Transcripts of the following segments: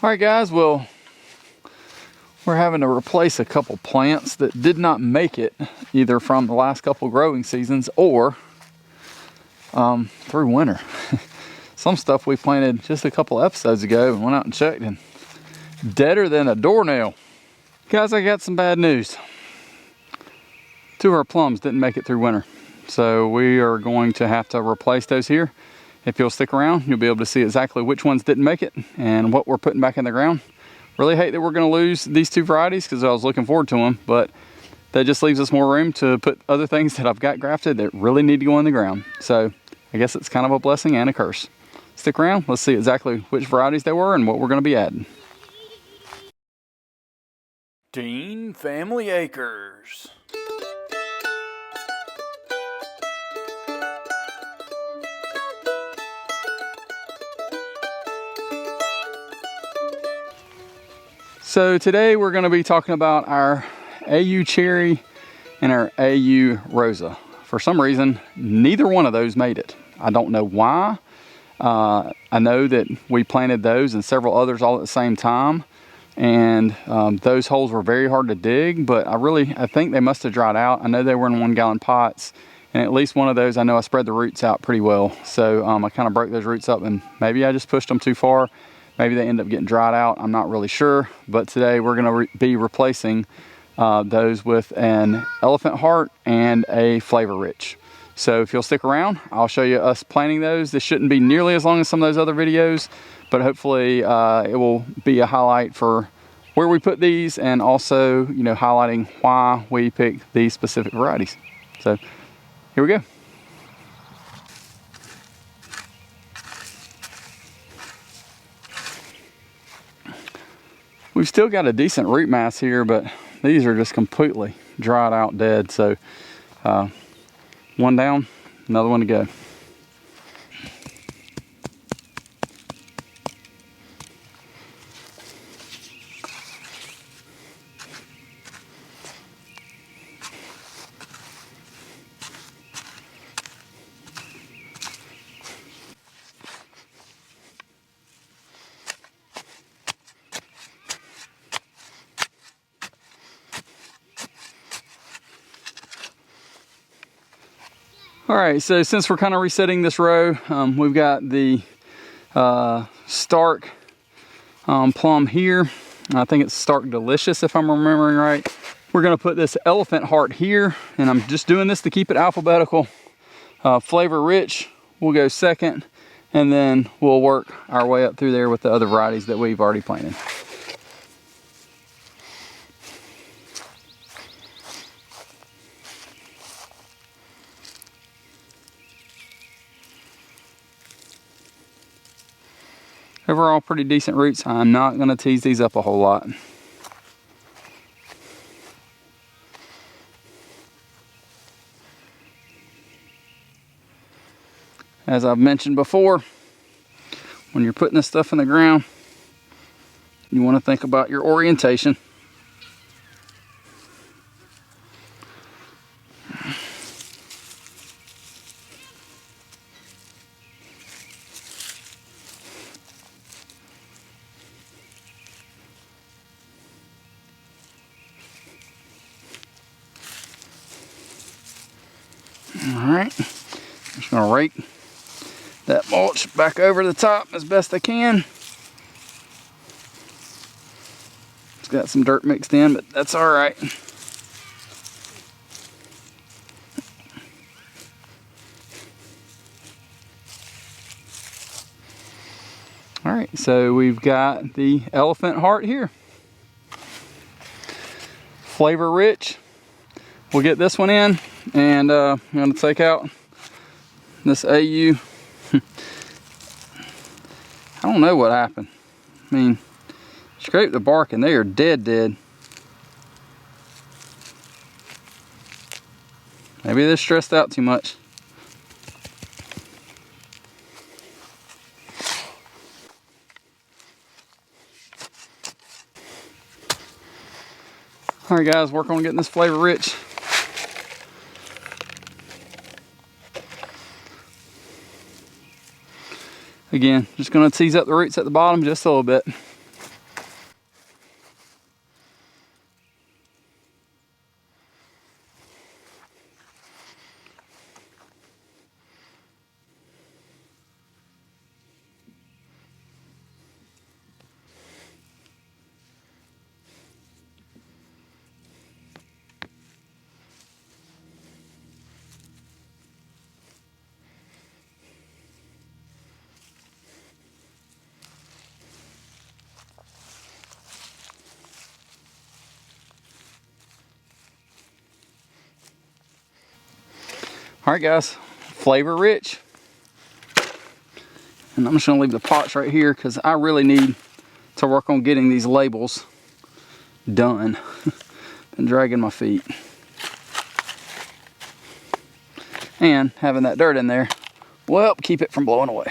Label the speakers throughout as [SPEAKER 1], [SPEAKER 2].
[SPEAKER 1] Alright guys, well, we're having to replace a couple plants that did not make it either from the last couple growing seasons or through winter. Some stuff we planted just a couple episodes ago and went out and checked and deader than a doornail. Guys, I got some bad news. Two of our plums didn't make it through winter. So we are going to have to replace those here. If you'll stick around, you'll be able to see exactly which ones didn't make it and what we're putting back in the ground. Really hate that we're going to lose these two varieties because I was looking forward to them, but that just leaves us more room to put other things that I've got grafted that really need to go in the ground. So I guess it's kind of a blessing and a curse. Stick around, let's see exactly which varieties they were and what we're going to be adding. Dean Family Acres. So today we're going to be talking about our AU Cherry and our AU Rosa. For some reason, neither one of those made it. I don't know why. I know that we planted those and several others all at the same time, and those holes were very hard to dig, but I think they must have dried out. I know they were in 1 gallon pots, and at least one of those I know I spread the roots out pretty well. So I kind of broke those roots up, and maybe I just pushed them too far. Maybe they end up getting dried out, I'm not really sure. But today we're gonna be replacing those with an Elephant Heart and a Flavorich. So if you'll stick around, I'll show you us planting those. This shouldn't be nearly as long as some of those other videos, but hopefully it will be a highlight for where we put these and also, you know, highlighting why we picked these specific varieties. So here we go. We've still got a decent root mass here, but these are just completely dried out dead. So one down, another one to go. All right, so since we're kind of resetting this row, we've got the Stark Plum here. I think it's Stark Delicious if I'm remembering right. We're gonna put this Elephant Heart here, and I'm just doing this to keep it alphabetical. Flavorich will go second, and then we'll work our way up through there with the other varieties that we've already planted. Overall, pretty decent roots. I'm not going to tease these up a whole lot. As I've mentioned before, when you're putting this stuff in the ground, you want to think about your orientation. Alright, just going to rake that mulch back over the top as best I can. It's got some dirt mixed in, but that's alright. Alright, so we've got the Elephant Heart here. Flavorich. We'll get this one in, and I'm going to take out this AU. I don't know what happened. I mean, scrape the bark and they are dead. Maybe they're stressed out too much. Alright guys, work on getting this Flavorich. Again, just going to tease up the roots at the bottom just a little bit. All right, guys, flavor rich. And I'm just gonna leave the pots right here because I really need to work on getting these labels done. Been dragging my feet. And having that dirt in there will help keep it from blowing away.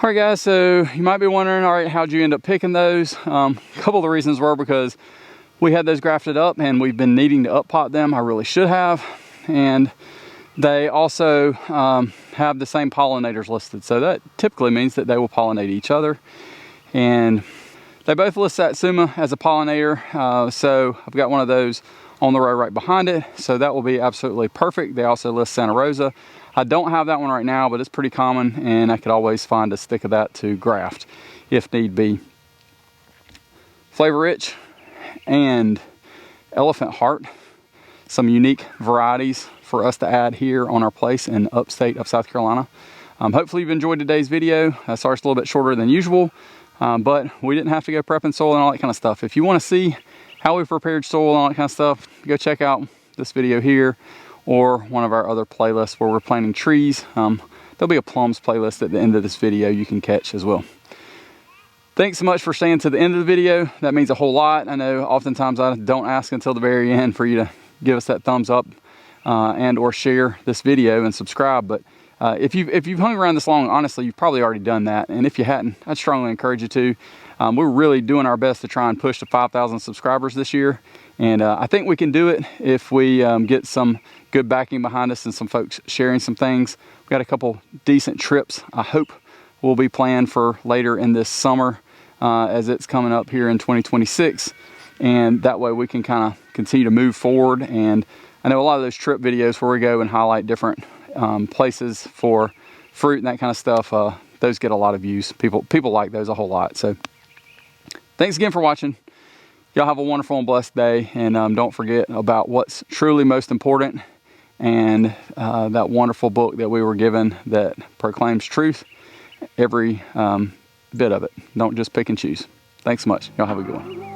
[SPEAKER 1] All right, guys, so you might be wondering, all right, how'd you end up picking those? A couple of the reasons were because we had those grafted up and we've been needing to up pot them. I really should have. And they also have the same pollinators listed. So that typically means that they will pollinate each other. And they both list Satsuma as a pollinator. So I've got one of those on the row right behind it. So that will be absolutely perfect. They also list Santa Rosa. I don't have that one right now, but it's pretty common and I could always find a stick of that to graft if need be. Flavor rich and Elephant Heart, some unique varieties for us to add here on our place in upstate of South Carolina. Hopefully you've enjoyed today's video. Sorry it's a little bit shorter than usual, but we didn't have to go prepping soil and all that kind of stuff. If you want to see how we prepared soil and all that kind of stuff, go check out this video here or one of our other playlists where we're planting trees. There'll be a plums playlist at the end of this video you can catch as well. Thanks so much for staying to the end of the video. That means a whole lot. I know oftentimes I don't ask until the very end for you to give us that thumbs up and or share this video and subscribe. But if you've hung around this long, honestly, you've probably already done that. And if you hadn't, I'd strongly encourage you to. We're really doing our best to try and push to 5,000 subscribers this year. And I think we can do it if we get some good backing behind us and some folks sharing some things. We've got a couple decent trips I hope will be planned for later in this summer as it's coming up here in 2026. And that way we can kind of continue to move forward. And I know a lot of those trip videos where we go and highlight different places for fruit and that kind of stuff, those get a lot of views. People like those a whole lot. So thanks again for watching. Y'all have a wonderful and blessed day. And don't forget about what's truly most important and that wonderful book that we were given that proclaims truth, every bit of it. Don't just pick and choose. Thanks so much. Y'all have a good one.